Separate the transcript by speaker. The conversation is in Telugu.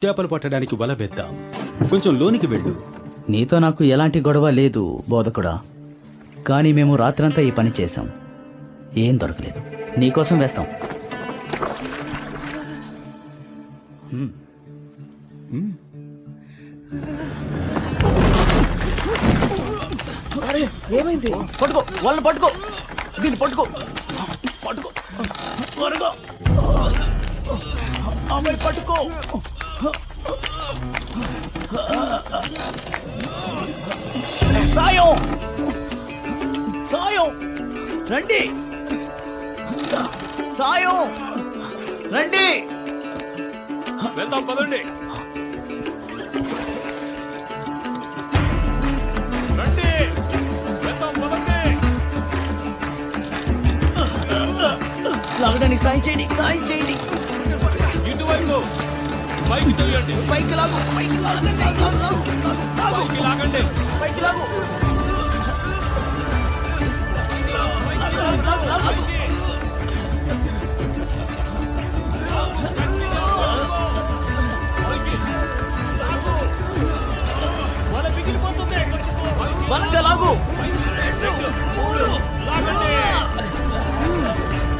Speaker 1: చేపలు పట్టడానికి వల వేద్దాం. కొంచెం లోనికి వెళ్ళు.
Speaker 2: నీతో నాకు ఎలాంటి గొడవ లేదు బోధకుడా, కానీ మేము రాత్రంతా ఈ పని చేశాం, ఏం దొరకలేదు. నీకోసం వేస్తాం.
Speaker 3: ఏమైంది? పట్టుకో, వాళ్ళని పట్టుకో, దీన్ని పట్టుకో, పట్టుకో త్వరగా. అమ్మాయి పట్టుకో. సాయం, సాయం, రండి, సాయం, రండి.
Speaker 4: వెళ్దాం పదండి. రండి, వెళ్దాం పదండి.
Speaker 3: లాగడానికి సాయం చేయండి, సాయం చేయండి.
Speaker 4: ఇటువైపు పైకి తొయ్యండి.
Speaker 3: పైకి లాగు, పైకి లాగండి, లాగు, లాగు, లాగు,
Speaker 4: పైకి లాగండి.
Speaker 3: పైకి లాగు. బలంగా లాగు.
Speaker 4: లాగండి.